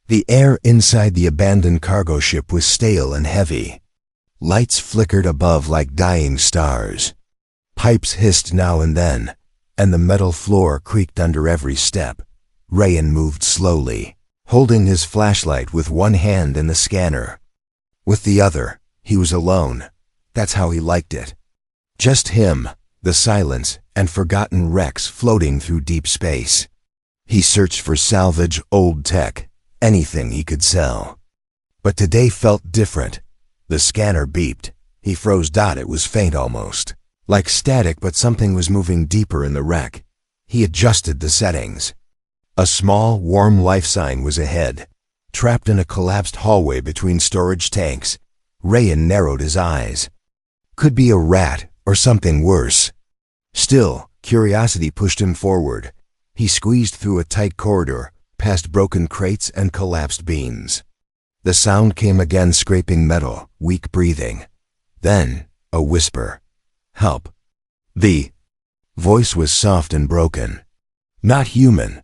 The air inside the abandoned cargo ship was stale and heavy. Lights flickered above like dying stars. Pipes hissed now and then, and the metal floor creaked under every step. Rayan moved slowly, holding his flashlight with one hand and the scanner. With the other, he was alone. That's how he liked it. Just him, the silence, and forgotten wrecks floating through deep space. He searched for salvage, old tech, anything he could sell. But today felt different. The scanner beeped. He froze. It was faint almost, like static, but something was moving deeper in the wreck. He adjusted the settings. A small, warm life sign was ahead. Trapped in a collapsed hallway between storage tanks, Rayan narrowed his eyes. Could be a rat or something worse. Still, curiosity pushed him forward. He squeezed through a tight corridor, past broken crates and collapsed beams. The sound came again, scraping metal, weak breathing. Then, a whisper. Help. The voice was soft and broken. Not human.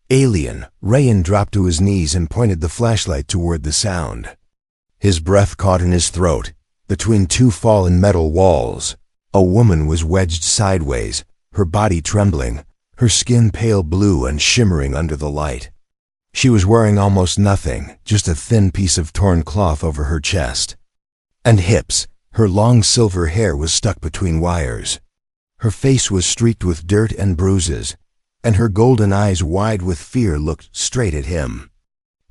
Alien. Rayan dropped to his knees and pointed the flashlight toward the sound. His breath caught in his throat, between two fallen metal walls. A woman was wedged sideways, her body trembling, her skin pale blue and shimmering under the light. She was wearing almost nothing, just a thin piece of torn cloth over her chest and hips. Her long silver hair was stuck between wires. Her face was streaked with dirt and bruises, and her golden eyes, wide with fear, looked straight at him.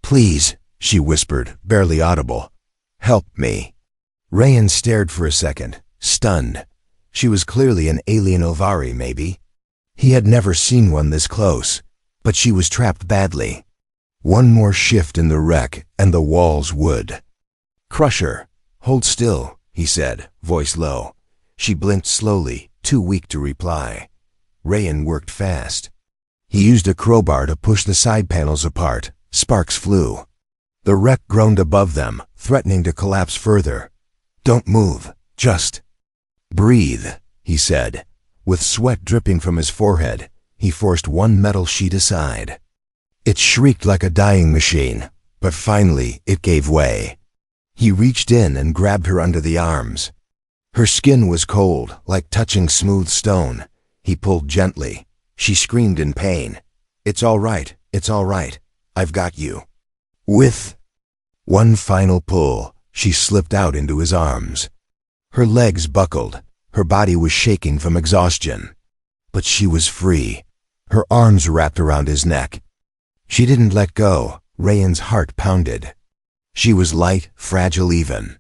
"Please," she whispered, barely audible. "Help me." Rayan stared for a second, stunned. She was clearly an alien Ovari, maybe. He had never seen one this close, but she was trapped badly. One more shift in the wreck, and the walls would crush her. "Hold still," he said, voice low. She blinked slowly, too weak to reply. Rayan worked fast. He used a crowbar to push the side panels apart. Sparks flew. The wreck groaned above them, threatening to collapse further. "Don't move, just breathe," he said. With sweat dripping from his forehead, he forced one metal sheet aside. It shrieked like a dying machine, but finally it gave way. He reached in and grabbed her under the arms. Her skin was cold, like touching smooth stone. He pulled gently. She screamed in pain. It's all right. I've got you." With one final pull, she slipped out into his arms. Her legs buckled. Her body was shaking from exhaustion. But she was free. Her arms wrapped around his neck. She didn't let go. Rayan's heart pounded. She was light, fragile even.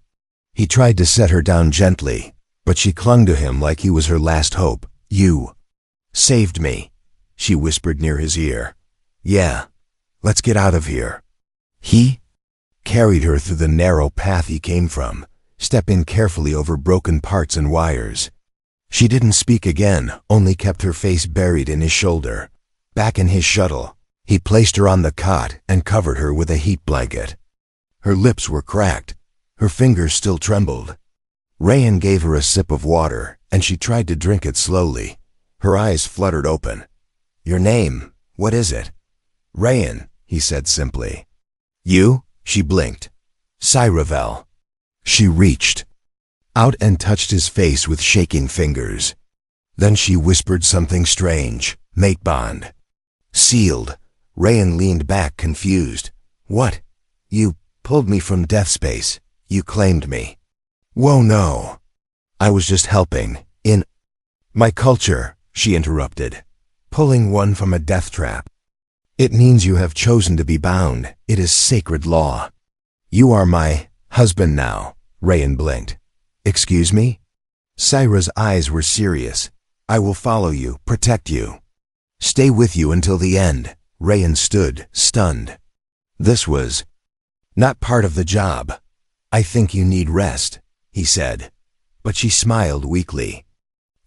He tried to set her down gently, but she clung to him like he was her last hope. "You saved me," she whispered near his ear. "Yeah, let's get out of here." He carried her through the narrow path he came from, stepping carefully over broken parts and wires. She didn't speak again, only kept her face buried in his shoulder. Back in his shuttle, he placed her on the cot and covered her with a heat blanket. Her lips were cracked. Her fingers still trembled. Rayan gave her a sip of water, and she tried to drink it slowly. Her eyes fluttered open. "Your name, what is it?" "Rayan," he said simply. "You?" She blinked. "Cyravel." She reached out and touched his face with shaking fingers. Then she whispered something strange. "Mate bond." "Sealed." Rayan leaned back, confused. "What? You pulled me from death space. You claimed me." "Whoa, no. I was just helping. In my culture," she interrupted. "Pulling one from a death trap. It means you have chosen to be bound. It is sacred law." "You are my husband now." Rayan blinked. "Excuse me?" Cyra's eyes were serious. "I will follow you, protect you. Stay with you until the end." Rayan stood, stunned. This was not part of the job. "I think you need rest," he said. But she smiled weakly.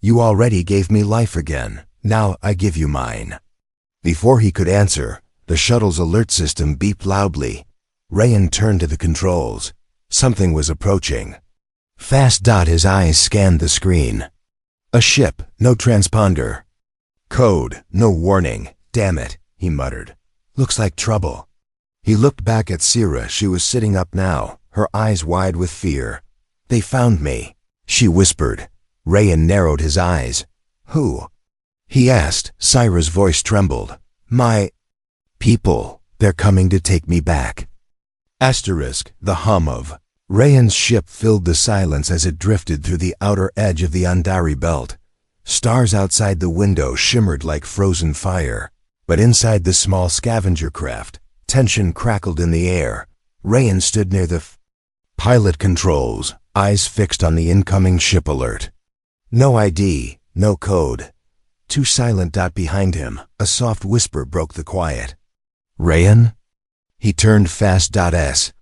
"You already gave me life again. Now I give you mine." Before he could answer, the shuttle's alert system beeped loudly. Rayan turned to the controls. Something was approaching. Fast. His eyes scanned the screen. A ship, no transponder. Code, no warning. "Damn it," he muttered. "Looks like trouble." He looked back at Sira. She was sitting up now, her eyes wide with fear. "They found me," she whispered. Rayan narrowed his eyes. "Who?" he asked. Sira's voice trembled. "My people. They're coming to take me back." The hum of Rayan's ship filled the silence as it drifted through the outer edge of the Andari belt. Stars outside the window shimmered like frozen fire, but inside the small scavenger craft, tension crackled in the air. Rayan stood near the pilot controls, eyes fixed on the incoming ship alert. No ID, no code. Too silent. Behind him, a soft whisper broke the quiet. "Rayan?" He turned fast. Vel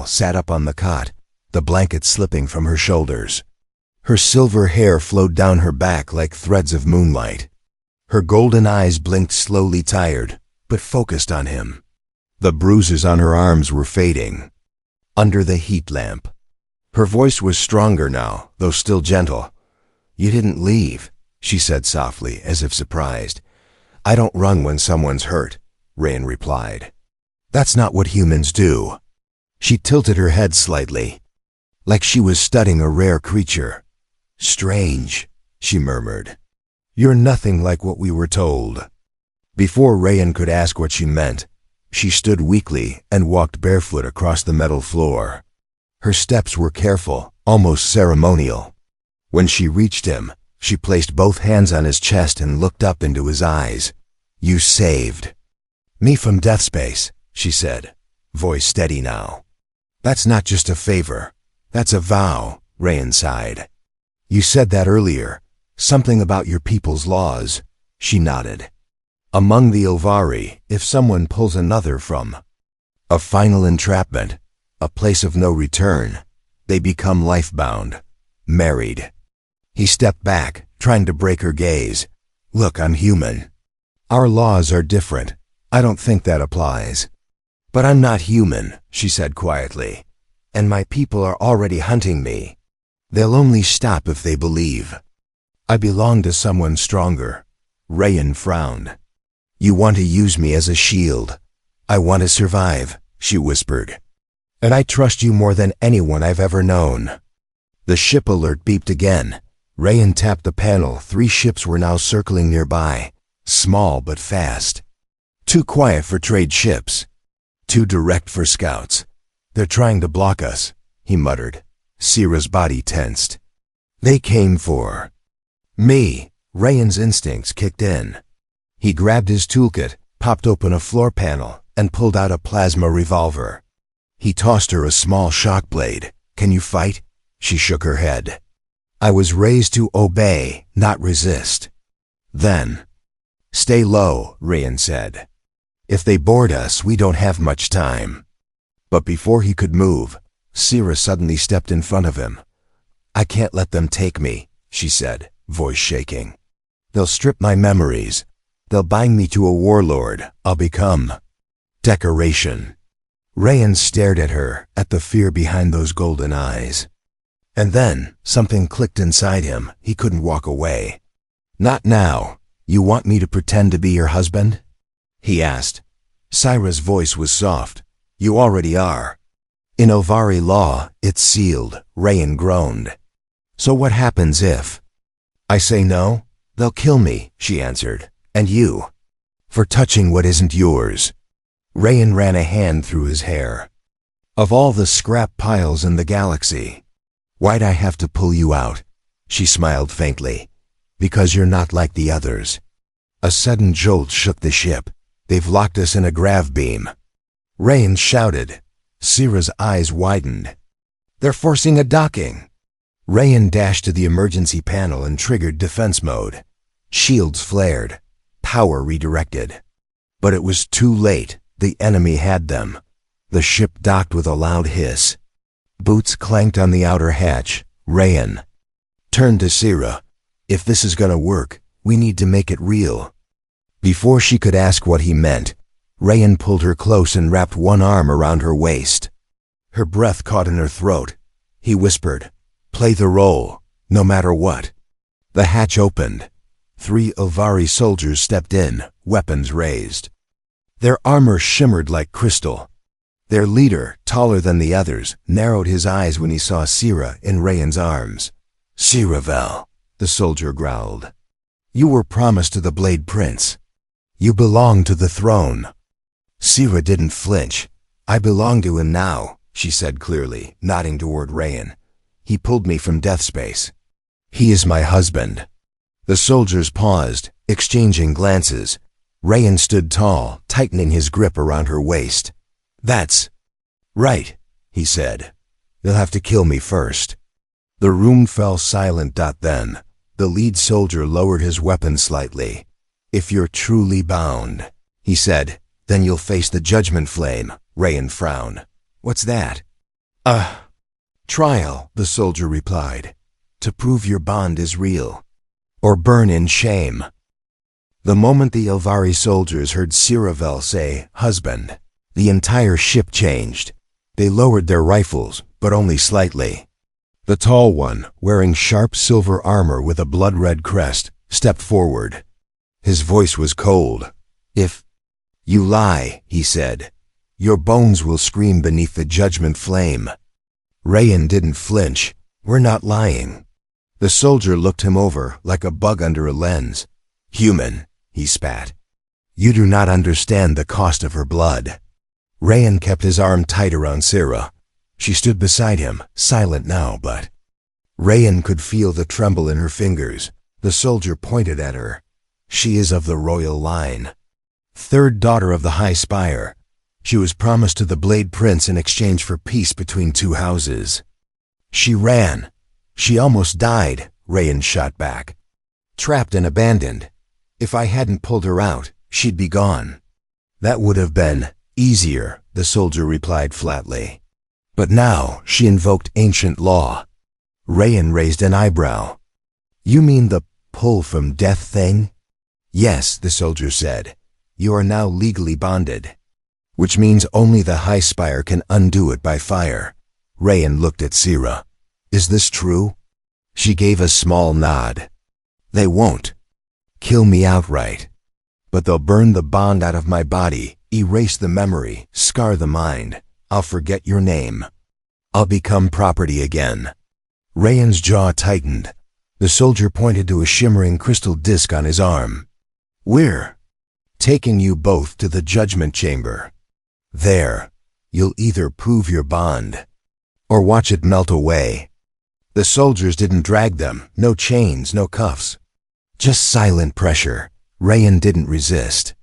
sat up on the cot, the blanket slipping from her shoulders. Her silver hair flowed down her back like threads of moonlight. Her golden eyes blinked slowly, tired, but focused on him. The bruises on her arms were fading under the heat lamp. Her voice was stronger now, though still gentle. "You didn't leave," she said softly, as if surprised. "I don't run when someone's hurt," Rayan replied. "That's not what humans do." She tilted her head slightly, like she was studying a rare creature. "Strange," she murmured. "You're nothing like what we were told." Before Rayan could ask what she meant, she stood weakly and walked barefoot across the metal floor. Her steps were careful, almost ceremonial. When she reached him, she placed both hands on his chest and looked up into his eyes. "You saved me from death space," she said, voice steady now. "That's not just a favor. That's a vow," Rayan sighed. "You said that earlier. Something about your people's laws." She nodded. "Among the Ilvari, if someone pulls another from a final entrapment, a place of no return, they become life-bound, married." He stepped back, trying to break her gaze. "Look, I'm human. Our laws are different. I don't think that applies." "But I'm not human," she said quietly. "And my people are already hunting me. They'll only stop if they believe I belong to someone stronger." Rayan frowned. "You want to use me as a shield." "I want to survive," she whispered. "And I trust you more than anyone I've ever known." The ship alert beeped again. Rayan tapped the panel. 3 ships were now circling nearby, small but fast. Too quiet for trade ships. Too direct for scouts. "They're trying to block us," he muttered. Sira's body tensed. "They came for me." Rayan's instincts kicked in. He grabbed his toolkit, popped open a floor panel, and pulled out a plasma revolver. He tossed her a small shock blade. "Can you fight?" She shook her head. "I was raised to obey, not resist." "Then stay low," Rayan said. "If they board us, we don't have much time." But before he could move, Sira suddenly stepped in front of him. "I can't let them take me," she said, voice shaking. "They'll strip my memories. They'll bind me to a warlord. I'll become decoration." Rayan stared at her, at the fear behind those golden eyes. And then something clicked inside him. He couldn't walk away. "Not now. You want me to pretend to be your husband?" he asked. Sira's voice was soft. "You already are. In Ilvari law, it's sealed," Rayan groaned. "So what happens if I say no?" "They'll kill me," she answered. "And you, for touching what isn't yours." Rayan ran a hand through his hair. "Of all the scrap piles in the galaxy, why'd I have to pull you out?" She smiled faintly. "Because you're not like the others." A sudden jolt shook the ship. "They've locked us in a grav beam." Rayan shouted. Sira's eyes widened. "They're forcing a docking." Rayan dashed to the emergency panel and triggered defense mode. Shields flared. Power redirected. But it was too late. The enemy had them. The ship docked with a loud hiss. Boots clanked on the outer hatch. Rayan turned to Sira. "If this is gonna work, we need to make it real." Before she could ask what he meant, Rayan pulled her close and wrapped one arm around her waist. Her breath caught in her throat. He whispered, "Play the role, no matter what." The hatch opened. 3 Ilvari soldiers stepped in, weapons raised. Their armor shimmered like crystal. Their leader, taller than the others, narrowed his eyes when he saw Sira in Rayan's arms. "Siravel," the soldier growled. "You were promised to the Blade Prince. You belong to the throne." Sira didn't flinch. "I belong to him now," she said clearly, nodding toward Rayan. "He pulled me from death space. He is my husband." The soldiers paused, exchanging glances. Rayan stood tall, tightening his grip around her waist. "That's right," he said. "You'll have to kill me first." The room fell silent. Then, the lead soldier lowered his weapon slightly. "If you're truly bound," he said, "then you'll face the judgment flame." Rayan frowned. "What's that?" Trial," the soldier replied, "to prove your bond is real, or burn in shame." The moment the Elvari soldiers heard Siravel say, "husband," the entire ship changed. They lowered their rifles, but only slightly. The tall one, wearing sharp silver armor with a blood-red crest, stepped forward. His voice was cold. "If you lie," he said, "your bones will scream beneath the judgment flame." Rayan didn't flinch. "We're not lying." The soldier looked him over like a bug under a lens. "Human," he spat. "You do not understand the cost of her blood." Rayan kept his arm tight around Sira. She stood beside him, silent now, but Rayan could feel the tremble in her fingers. The soldier pointed at her. "She is of the royal line. Third daughter of the High Spire. She was promised to the Blade Prince in exchange for peace between two houses. She ran. She almost died," Rayan shot back. "Trapped and abandoned. If I hadn't pulled her out, she'd be gone." "That would have been easier," the soldier replied flatly. "But now she invoked ancient law." Rayan raised an eyebrow. "You mean the pull from death thing?" "Yes," the soldier said. "You are now legally bonded, which means only the High Spire can undo it by fire." Rayan looked at Sira. "Is this true?" She gave a small nod. "They won't kill me outright, but they'll burn the bond out of my body, erase the memory, scar the mind. I'll forget your name. I'll become property again." Rayan's jaw tightened. The soldier pointed to a shimmering crystal disc on his arm. "We're taking you both to the judgment chamber. There, you'll either prove your bond, or watch it melt away." The soldiers didn't drag them, no chains, no cuffs. Just silent pressure. Rayan didn't resist.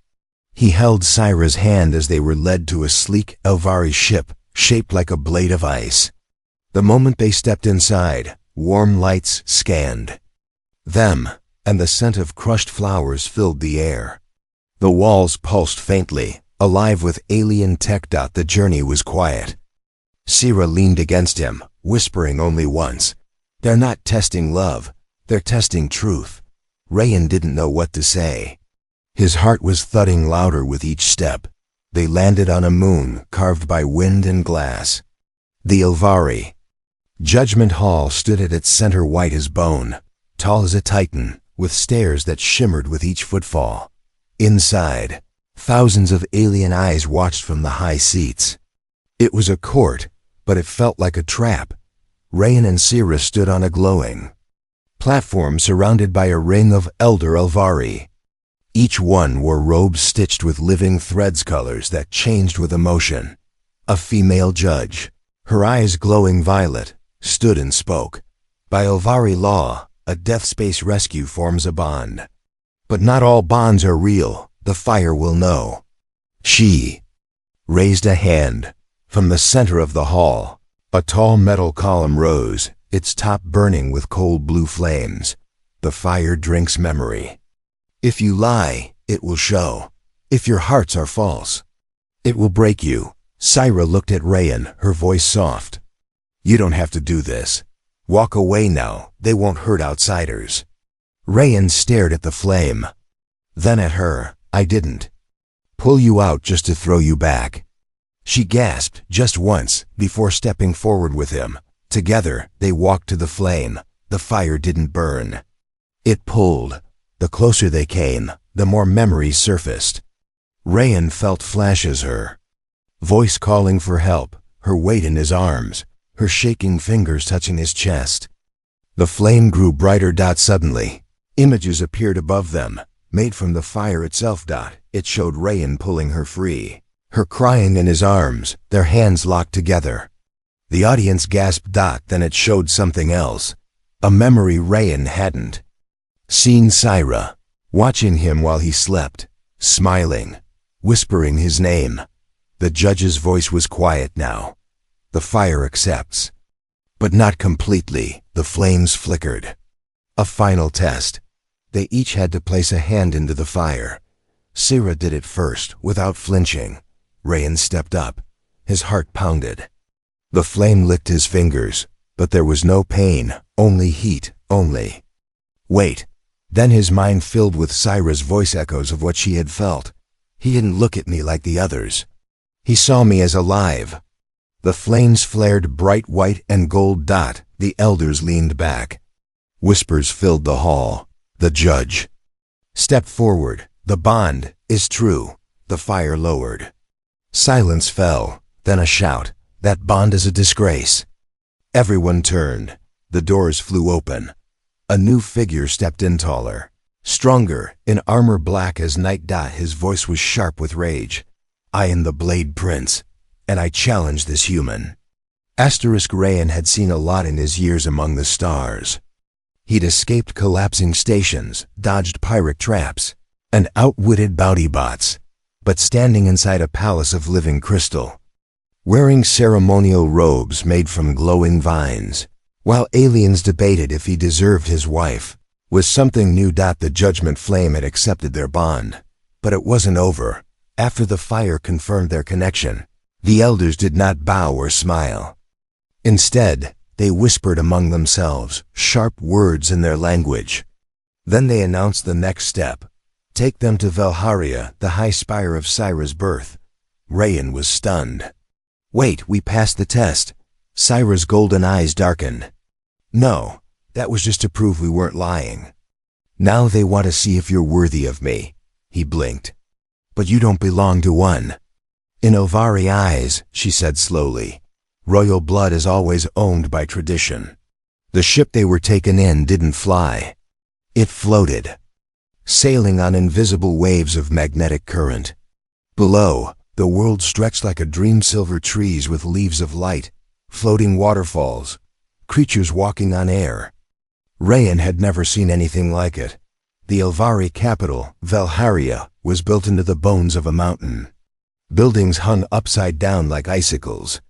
He held Sira's hand as they were led to a sleek Elvari ship, shaped like a blade of ice. The moment they stepped inside, warm lights scanned them, and the scent of crushed flowers filled the air. The walls pulsed faintly, alive with alien tech. The journey was quiet. Sira leaned against him, whispering only once, "They're not testing love, they're testing truth." Rayan didn't know what to say. His heart was thudding louder with each step. They landed on a moon carved by wind and glass. The Elvari Judgment Hall stood at its center, white as bone, tall as a titan, with stairs that shimmered with each footfall. Inside, thousands of alien eyes watched from the high seats. It was a court, but it felt like a trap. Rayan and Sira stood on a glowing platform surrounded by a ring of elder Elvari. Each one wore robes stitched with living threads, colors that changed with emotion. A female judge, her eyes glowing violet, stood and spoke. "By Elvari law, a death space rescue forms a bond. But not all bonds are real, the fire will know." She raised a hand. From the center of the hall, a tall metal column rose, its top burning with cold blue flames. "The fire drinks memory. If you lie, it will show. If your hearts are false, it will break you." Sira looked at Rayan, her voice soft. "You don't have to do this. Walk away now, they won't hurt outsiders." Rayan stared at the flame, then at her. "I didn't pull you out just to throw you back." She gasped just once before stepping forward with him. Together, they walked to the flame. The fire didn't burn. It pulled. The closer they came, the more memories surfaced. Rayan felt flashes her voice calling for help, her weight in his arms, her shaking fingers touching his chest. The flame grew brighter. Suddenly, images appeared above them, made from the fire itself. It showed Rayan pulling her free, her crying in his arms, their hands locked together. The audience gasped. Then it showed something else, a memory Rayan hadn't seen. Syra, watching him while he slept, smiling, whispering his name. The judge's voice was quiet now. The fire accepts. But not completely. The flames flickered. A final test. They each had to place a hand into the fire. Syra did it first, without flinching. Rayan stepped up. His heart pounded. The flame licked his fingers, but there was no pain, only heat, only. Wait. Then his mind filled with Syra's voice, echoes of what she had felt. He didn't look at me like the others. He saw me as alive. The flames flared bright white and gold. The elders leaned back. Whispers filled the hall. The judge stepped forward. The bond is true. The fire lowered. Silence fell, then a shout. That bond is a disgrace. Everyone turned. The doors flew open. A new figure stepped in, taller, stronger, in armor black as night. His voice was sharp with rage. I am the Blade Prince, and I challenge this human. Rayan had seen a lot in his years among the stars. He'd escaped collapsing stations, dodged pirate traps, and outwitted bounty bots, but standing inside a palace of living crystal, wearing ceremonial robes made from glowing vines, while aliens debated if he deserved his wife, was something new. The judgment flame had accepted their bond, but it wasn't over. After the fire confirmed their connection, the elders did not bow or smile. Instead, they whispered among themselves, sharp words in their language. Then they announced the next step. Take them to Valharia, the high spire of Syra's birth. Rayan was stunned. Wait, we passed the test. Syra's golden eyes darkened. No, that was just to prove we weren't lying. Now they want to see if you're worthy of me. He blinked. But you don't belong to one. In Ilvari eyes, she said slowly, royal blood is always owned by tradition. The ship they were taken in didn't fly. It floated, sailing on invisible waves of magnetic current. Below, the world stretched like a dream, silver trees with leaves of light, floating waterfalls, creatures walking on air. Rayan had never seen anything like it. The Ilvari capital, Valharia, was built into the bones of a mountain. Buildings hung upside down like icicles.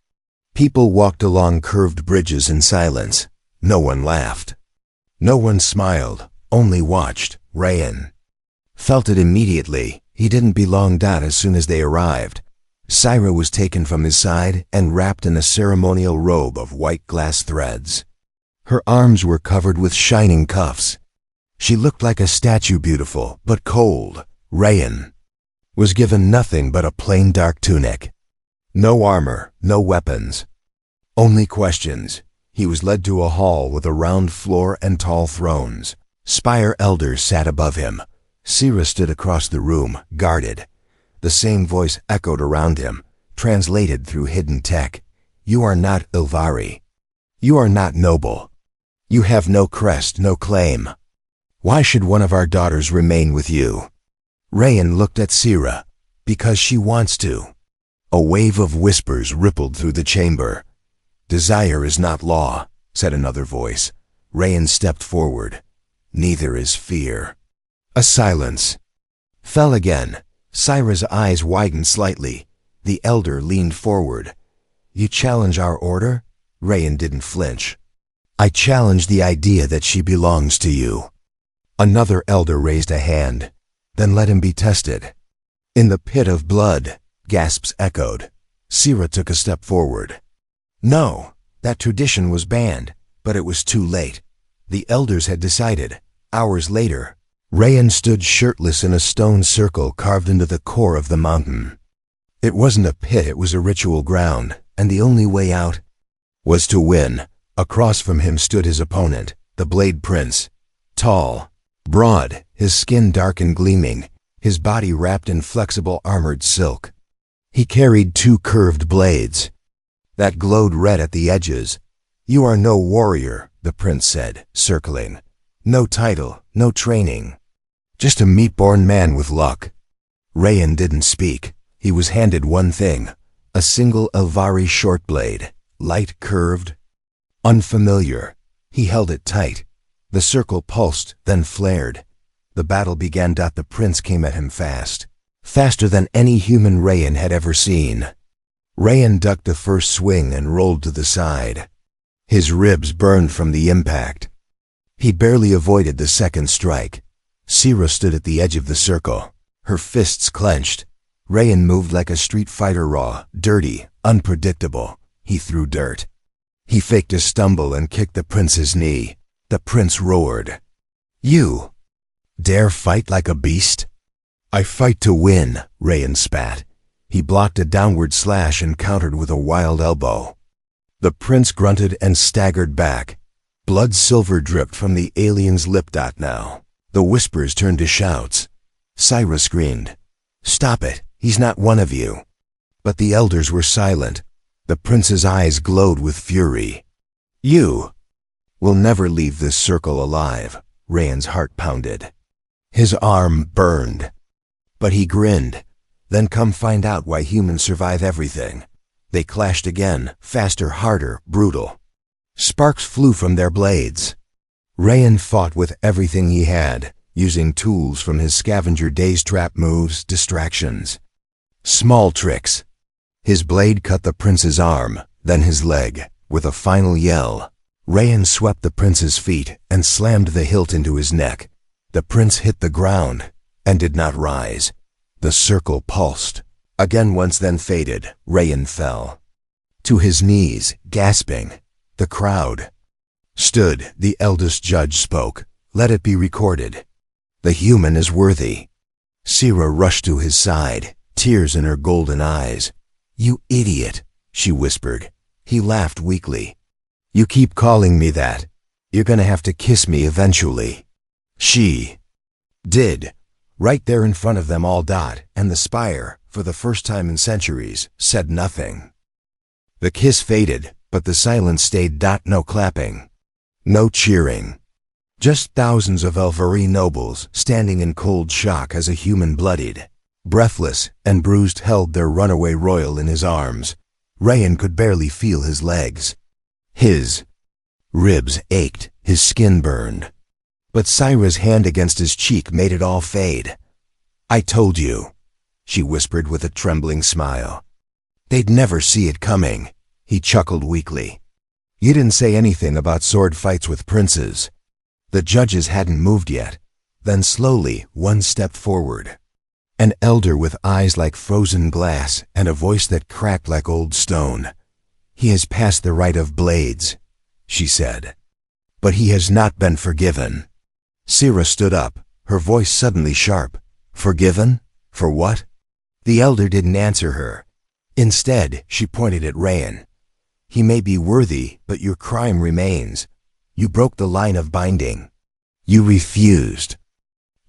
People walked along curved bridges in silence. No one laughed. No one smiled, only watched. Rayan felt it immediately. He didn't belong. As soon as they arrived, Syra was taken from his side and wrapped in a ceremonial robe of white glass threads. Her arms were covered with shining cuffs. She looked like a statue, beautiful but cold. Rayan was given nothing but a plain dark tunic. No armor, no weapons, only questions. He was led to a hall with a round floor and tall thrones. Spire elders sat above him. Syra stood across the room, guarded. The same voice echoed around him, translated through hidden tech. You are not Ilvari. You are not noble. You have no crest, no claim. Why should one of our daughters remain with you? Rayan looked at Syra. Because she wants to. A wave of whispers rippled through the chamber. Desire is not law, said another voice. Rayan stepped forward. Neither is fear. A silence fell again. Syra's eyes widened slightly. The elder leaned forward. You challenge our order? Rayan didn't flinch. I challenge the idea that she belongs to you. Another elder raised a hand. Then let him be tested. In the pit of blood, gasps echoed. Syra took a step forward. No, that tradition was banned, but it was too late. The elders had decided. Hours later, Rayan stood shirtless in a stone circle carved into the core of the mountain. It wasn't a pit, it was a ritual ground, and the only way out was to win. Across from him stood his opponent, the Blade Prince. Tall, broad, his skin dark and gleaming, his body wrapped in flexible armored silk. He carried 2 curved blades that glowed red at the edges. "You are no warrior," the prince said, circling. "No title, no training. Just a meat-born man with luck." Rayan didn't speak. He was handed one thing, a single Elvari short blade, light curved, unfamiliar. He held it tight. The circle pulsed, then flared. The battle began. The prince came at him fast, faster than any human Rayan had ever seen. Rayan ducked the first swing and rolled to the side. His ribs burned from the impact. He barely avoided the second strike. Sira stood at the edge of the circle, her fists clenched. Rayan moved like a street fighter, raw, dirty, unpredictable. He threw dirt. He faked a stumble and kicked the prince's knee. The prince roared. "You dare fight like a beast?" "I fight to win," Rayan spat. He blocked a downward slash and countered with a wild elbow. The prince grunted and staggered back. Blood silver dripped from the alien's lip. Now the whispers turned to shouts. Sira screamed, "Stop it, he's not one of you." But the elders were silent. The prince's eyes glowed with fury. "You will never leave this circle alive," Rayan's heart pounded. His arm burned. But he grinned. "Then come find out why humans survive everything." They clashed again, faster, harder, brutal. Sparks flew from their blades. Rayan fought with everything he had, using tools from his scavenger days, trap moves, distractions. Small tricks. His blade cut the prince's arm, then his leg. With a final yell, Rayan swept the prince's feet and slammed the hilt into his neck. The prince hit the ground and did not rise. The circle pulsed. Again once, then faded. Rayan fell to his knees, gasping. The crowd stood. The eldest judge spoke. "Let it be recorded. The human is worthy." Sira rushed to his side, tears in her golden eyes. "You idiot," she whispered. He laughed weakly. "You keep calling me that. You're gonna have to kiss me eventually." She did. Right there in front of them all. And the spire, for the first time in centuries, said nothing. The kiss faded, but the silence stayed. No clapping. No cheering. Just thousands of Elvari nobles standing in cold shock as a human, bloodied, breathless, and bruised, held their runaway royal in his arms. Rayan could barely feel his legs. His ribs ached, his skin burned. But Sira's hand against his cheek made it all fade. "I told you," she whispered with a trembling smile. "They'd never see it coming." He chuckled weakly. "You didn't say anything about sword fights with princes." The judges hadn't moved yet. Then slowly, one stepped forward. An elder with eyes like frozen glass and a voice that cracked like old stone. "He has passed the rite of blades," she said. "But he has not been forgiven." Sira stood up, her voice suddenly sharp. "Forgiven? For what?" The elder didn't answer her. Instead, she pointed at Rayan. "He may be worthy, but your crime remains. You broke the line of binding. You refused.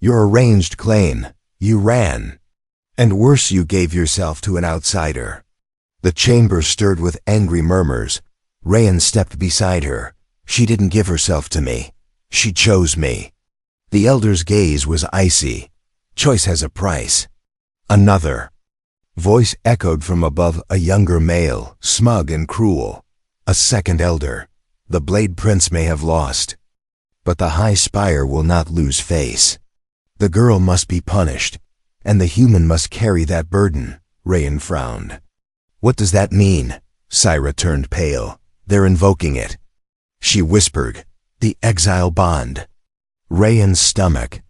Your arranged claim. You ran. And worse, you gave yourself to an outsider." The chamber stirred with angry murmurs. Rayan stepped beside her. "She didn't give herself to me. She chose me." The elder's gaze was icy. "Choice has a price." Another voice echoed from above, a younger male, smug and cruel. A second elder. "The Blade Prince may have lost, but the High Spire will not lose face. The girl must be punished, and the human must carry that burden." Rayan frowned. "What does that mean?" Sira turned pale. "They're invoking it," she whispered. "The exile bond." Rayan's stomach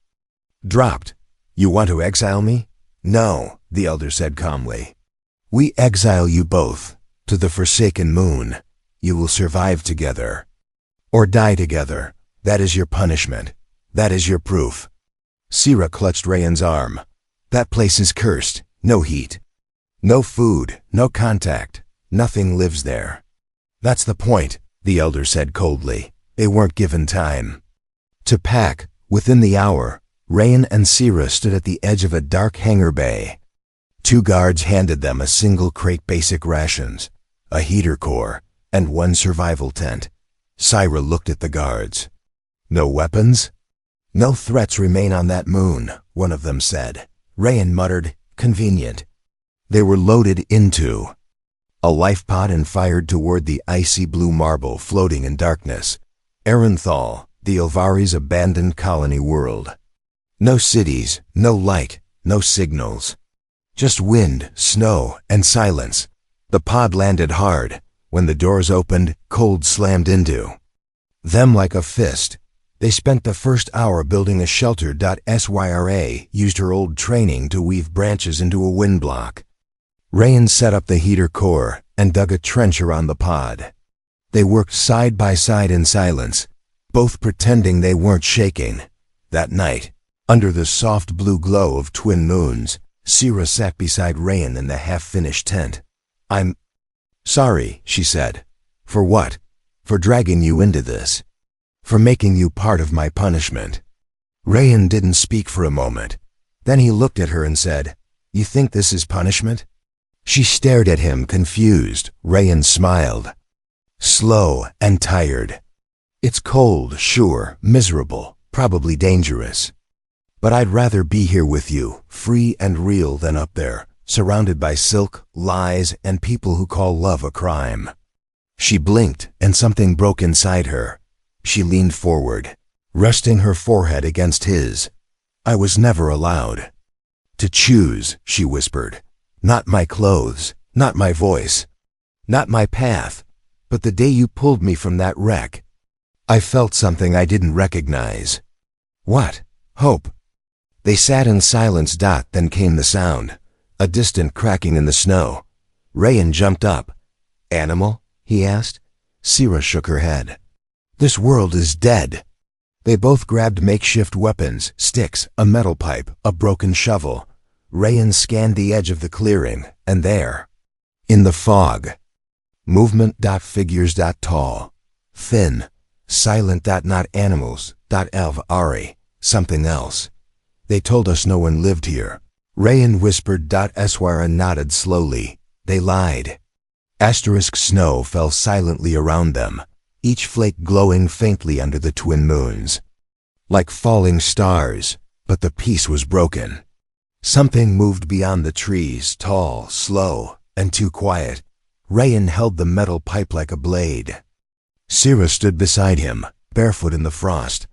dropped. "You want to exile me?" "No," the elder said calmly. "We exile you both to the Forsaken Moon. You will survive together, or die together. That is your punishment. That is your proof." Sira clutched Rayan's arm. "That place is cursed. No heat, no food, no contact. Nothing lives there." "That's the point," the elder said coldly. "They weren't given time to pack. Within the hour, Rayan and Sira stood at the edge of a dark hangar bay. Two guards handed them a single crate basic rations, a heater core, and one survival tent. Sira looked at the guards. No weapons? No threats remain on that moon, one of them said. Rayan muttered, convenient. They were loaded into a life pod and fired toward the icy blue marble floating in darkness. Arenthal, the Ilvari's abandoned colony world. No cities, no light, no signals. Just wind, snow, and silence. The pod landed hard. When the doors opened, cold slammed into them like a fist. They spent the first hour building a shelter. Syra used her old training to weave branches into a wind block. Rayan set up the heater core and dug a trench around the pod. They worked side by side in silence, both pretending they weren't shaking. That night, under the soft blue glow of twin moons, Sira sat beside Rayan in the half-finished tent. I'm sorry, she said. For what? For dragging you into this. For making you part of my punishment. Rayan didn't speak for a moment. Then he looked at her and said, You think this is punishment? She stared at him, confused. Rayan smiled. Slow and tired. It's cold, sure, miserable, probably dangerous. But I'd rather be here with you, free and real, than up there, surrounded by silk, lies, and people who call love a crime. She blinked, and something broke inside her. She leaned forward, resting her forehead against his. I was never allowed to choose, she whispered. Not my clothes, not my voice, not my path, but the day you pulled me from that wreck, I felt something I didn't recognize. What? Hope. They sat in silence. Then came the sound, a distant cracking in the snow. Rayan jumped up. Animal? He asked. Sira shook her head. This world is dead. They both grabbed makeshift weapons, sticks, a metal pipe, a broken shovel. Rayan scanned the edge of the clearing, and there, in the fog, movement. Figures. Tall, thin, silent. Not animals. Elv-Ari, something else. They told us no one lived here. Rayan whispered. Eswara nodded slowly. They lied. Snow fell silently around them, each flake glowing faintly under the twin moons. Like falling stars, but the peace was broken. Something moved beyond the trees, tall, slow, and too quiet. Rayan held the metal pipe like a blade. Sira stood beside him, barefoot in the frost,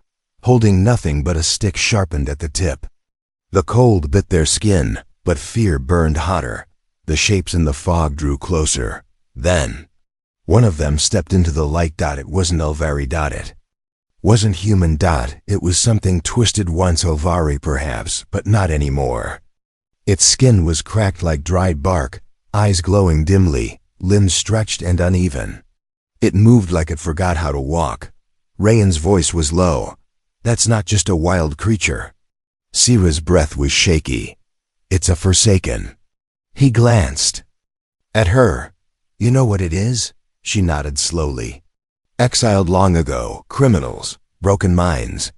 holding nothing but a stick sharpened at the tip. The cold bit their skin, but fear burned hotter. The shapes in the fog drew closer. Then, one of them stepped into the light. It wasn't Elvari. It wasn't human. It was something twisted once. Elvari perhaps, but not anymore. Its skin was cracked like dried bark, eyes glowing dimly, limbs stretched and uneven. It moved like it forgot how to walk. Rayan's voice was low. That's not just a wild creature. Sira's breath was shaky. It's a Forsaken. He glanced at her. You know what it is? She nodded slowly. Exiled long ago, criminals, broken minds.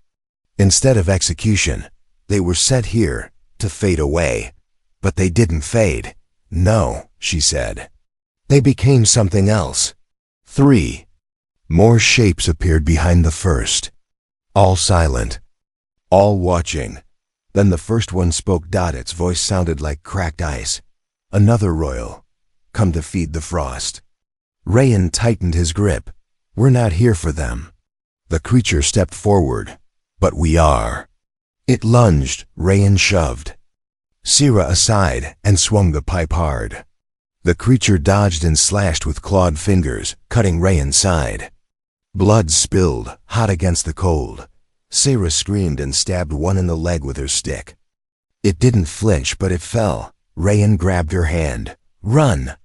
Instead of execution, they were set here to fade away. But they didn't fade. No, she said. They became something else. 3 more shapes appeared behind the first. All silent. All watching. Then the first one spoke. Its voice sounded like cracked ice. Another royal. Come to feed the frost. Rayan tightened his grip. We're not here for them. The creature stepped forward. But we are. It lunged. Rayan shoved Sira aside and swung the pipe hard. The creature dodged and slashed with clawed fingers, cutting Rayan's side. Blood spilled, hot against the cold. Sira screamed and stabbed one in the leg with her stick. It didn't flinch, but it fell. Rayan grabbed her hand. Run!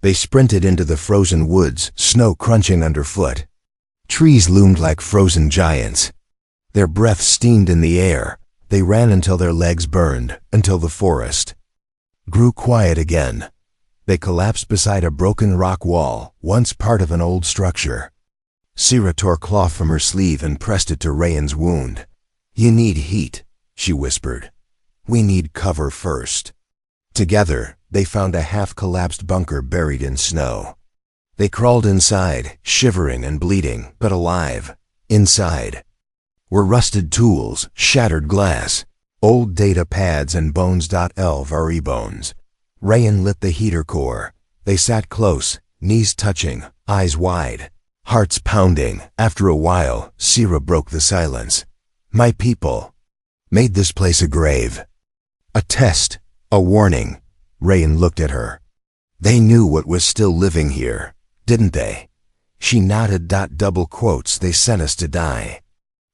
They sprinted into the frozen woods, snow crunching underfoot. Trees loomed like frozen giants. Their breath steamed in the air. They ran until their legs burned, until the forest grew quiet again. They collapsed beside a broken rock wall, once part of an old structure. Sira tore cloth from her sleeve and pressed it to Rayan's wound. You need heat. she whispered. We need cover first. Together, they found a half-collapsed bunker buried in snow. They crawled inside, shivering and bleeding, but alive. Inside were rusted tools, shattered glass, old data pads and bones. Elvari bones. Rayan lit the heater core. They sat close, knees touching, eyes wide, hearts pounding. After a while, Sira broke the silence. My people made this place a grave. A test, a warning. Rayan looked at her. They knew what was still living here, didn't they? She nodded. Double quotes, they sent us to die.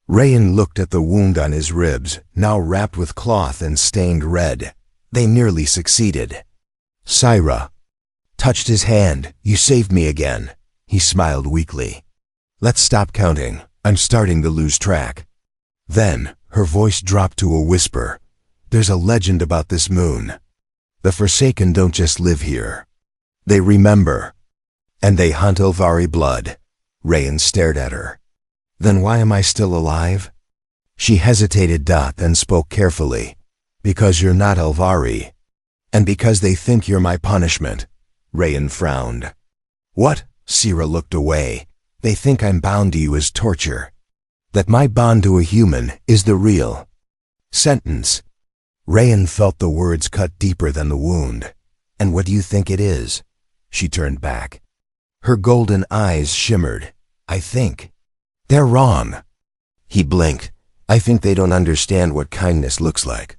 Rayan looked at the wound on his ribs, now wrapped with cloth and stained red. They nearly succeeded. Sira touched his hand. You saved me again. He smiled weakly. Let's stop counting. I'm starting to lose track. Then, her voice dropped to a whisper. There's a legend about this moon. The Forsaken don't just live here. They remember. And they hunt Elvari blood. Rayan stared at her. Then why am I still alive? She hesitated. Then spoke carefully. Because you're not Elvari. And because they think you're my punishment. Rayan frowned. What? Sira looked away. They think I'm bound to you as torture. That my bond to a human is the real sentence. Rayan felt the words cut deeper than the wound. And what do you think it is? She turned back. Her golden eyes shimmered. I think they're wrong. He blinked. I think they don't understand what kindness looks like.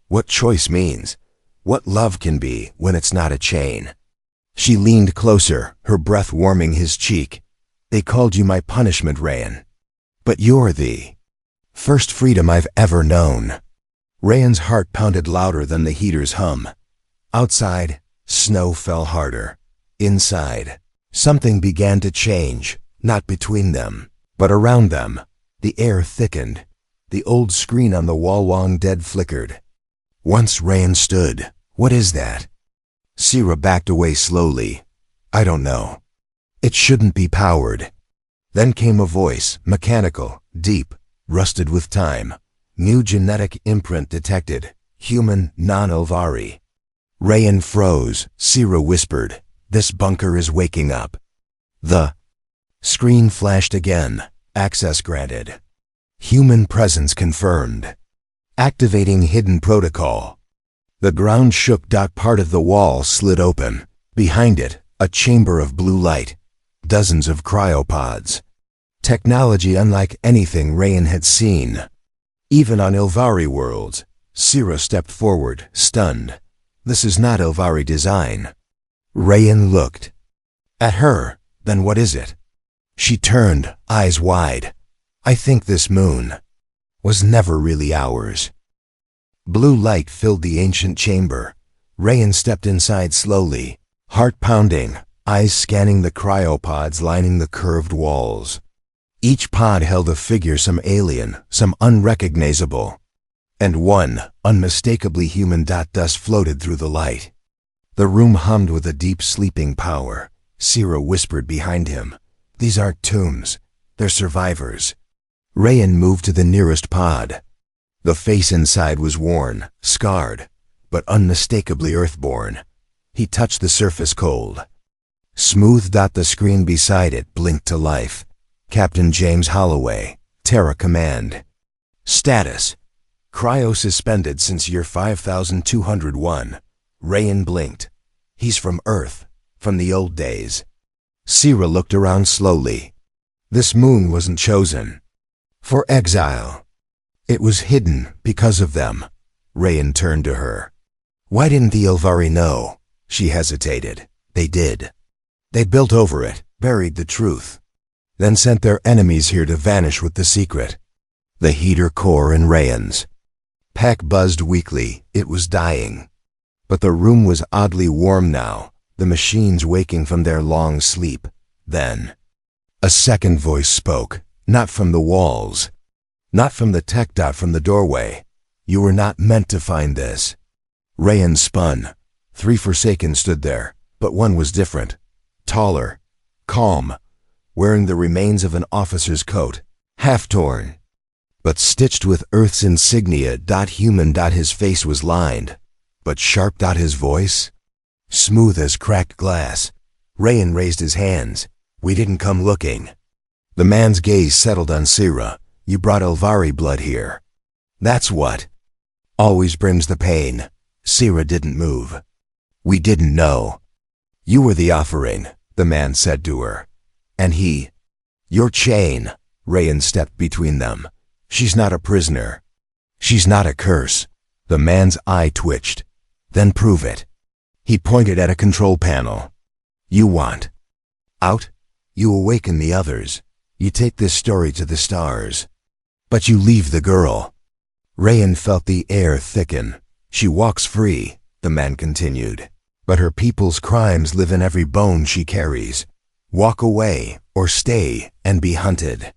What choice means. What love can be when it's not a chain. She leaned closer, her breath warming his cheek. They called you my punishment, Rayan. But you're the first freedom I've ever known. Rayan's heart pounded louder than the heater's hum. Outside, snow fell harder. Inside, something began to change, not between them, but around them. The air thickened. The old screen on the wall long dead flickered. Once Rayan stood. What is that? Sira backed away slowly. I don't know. It shouldn't be powered. Then came a voice, mechanical, deep, rusted with time. New genetic imprint detected. Human, non-Elvari. Rayan froze. Sira whispered, this bunker is waking up. The screen flashed again. Access granted. Human presence confirmed. Activating hidden protocol. The ground shook. Part of the wall slid open. Behind it, a chamber of blue light. Dozens of cryopods. Technology unlike anything Rayan had seen. Even on Elvari worlds. Sira stepped forward, stunned. This is not Elvari design. Rayan looked at her. Then what is it? She turned, eyes wide. I think this moon was never really ours. Blue light filled the ancient chamber. Rayan stepped inside slowly, heart pounding, eyes scanning the cryopods lining the curved walls. Each pod held a figure, some alien, some unrecognizable, and one unmistakably human. Dust floated through the light. The room hummed with a deep sleeping power. Sira whispered behind him. These aren't tombs. They're survivors. Rayan moved to the nearest pod. The face inside was worn, scarred, but unmistakably earthborn. He touched the surface cold. Smooth. The screen beside it blinked to life. Captain James Holloway, Terra Command. Status: cryo suspended since year 5201. Rayan blinked. He's from Earth, from the old days. Sira looked around slowly. This moon wasn't chosen for exile. It was hidden because of them. Rayan turned to her. Why didn't the Elvari know? She hesitated. They did. They built over it, buried the truth, then sent their enemies here to vanish with the secret. The heater core in Rayan's pack buzzed weakly. It was dying. But the room was oddly warm now, the machines waking from their long sleep. Then a second voice spoke, not from the walls, not from the tech. From the doorway. You were not meant to find this. Rayan spun. 3 Forsaken stood there, but one was different. Taller, calm, wearing the remains of an officer's coat, half torn. but stitched with Earth's insignia. Human. His face was lined, but sharp. His voice, smooth as cracked glass. Rayan raised his hands. We didn't come looking. The man's gaze settled on Sira. You brought Elvari blood here. That's what always brings the pain. Sira didn't move. We didn't know. You were the offering, the man said to her. And he, your chain. Rayan stepped between them. She's not a prisoner. She's not a curse. The man's eye twitched. Then prove it. He pointed at a control panel. You want out? You awaken the others. You take this story to the stars. But you leave the girl. Rayan felt the air thicken. She walks free, the man continued. But her people's crimes live in every bone she carries. Walk away, or stay, and be hunted.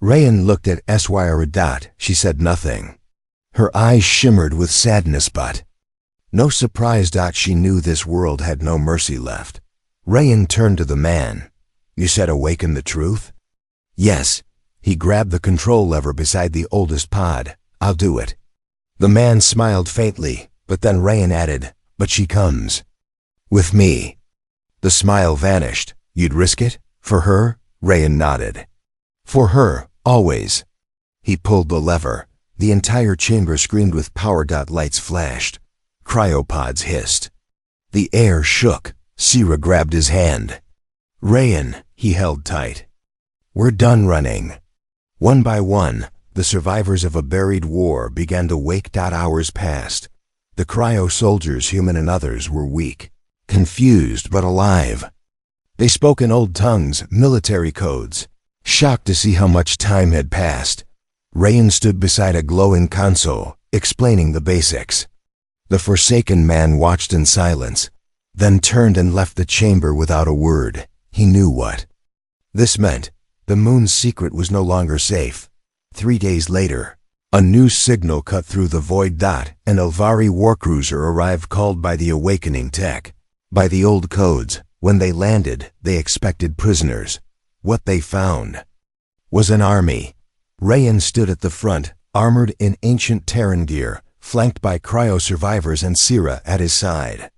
Rayan looked at Eswira. She said nothing. Her eyes shimmered with sadness, but no surprise. She knew this world had no mercy left. Rayan turned to the man. You said awaken the truth? Yes. He grabbed the control lever beside the oldest pod. I'll do it. The man smiled faintly, but then Rayan added, but she comes with me. The smile vanished. You'd risk it? For her? Rayan nodded. For her, always. He pulled the lever. The entire chamber screamed with power. Lights flashed. Cryopods hissed. The air shook. Sira grabbed his hand. Rayan, he held tight. We're done running. One by one, the survivors of a buried war began to wake. Hours passed. The cryo soldiers, human and others, were weak, confused but alive. They spoke in old tongues, military codes, shocked to see how much time had passed. Rayan stood beside a glowing console, explaining the basics. The Forsaken man watched in silence, then turned and left the chamber without a word. He knew what this meant. The moon's secret was no longer safe. 3 days later, a new signal cut through the void. An Elvari warcruiser arrived, called by the awakening tech. By the old codes, when they landed, they expected prisoners. What they found was an army. Rayan stood at the front, armored in ancient Terran gear, flanked by cryo survivors and Sira at his side.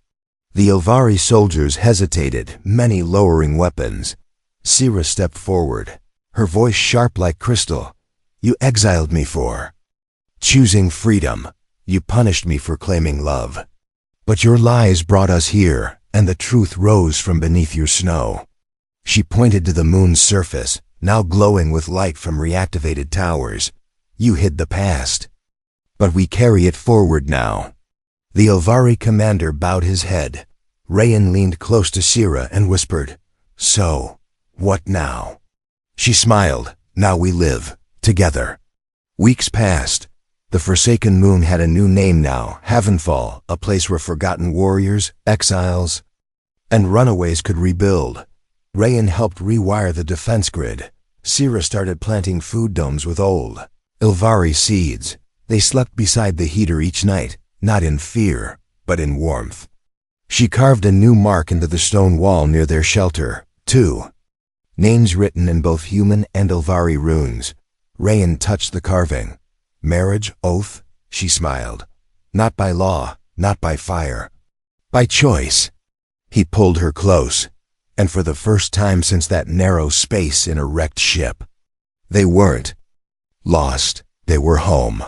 The Elvari soldiers hesitated, many lowering weapons. Sira stepped forward, her voice sharp like crystal. You exiled me for choosing freedom. You punished me for claiming love. But your lies brought us here, and the truth rose from beneath your snow. She pointed to the moon's surface, now glowing with light from reactivated towers. You hid the past, but we carry it forward now. The Elvari commander bowed his head. Rayan leaned close to Sira and whispered, So, what now? She smiled. Now we live together. Weeks passed. The Forsaken Moon had a new name now, Havenfall, a place where forgotten warriors, exiles, and runaways could rebuild. Rayan helped rewire the defense grid. Sira started planting food domes with old Elvari seeds. They slept beside the heater each night, not in fear, but in warmth. She carved a new mark into the stone wall near their shelter, 2 names written in both human and Elvari runes. Rayan touched the carving. Marriage, oath, she smiled. Not by law, not by fire. By choice. He pulled her close, and for the first time since that narrow space in a wrecked ship, they weren't lost, they were home.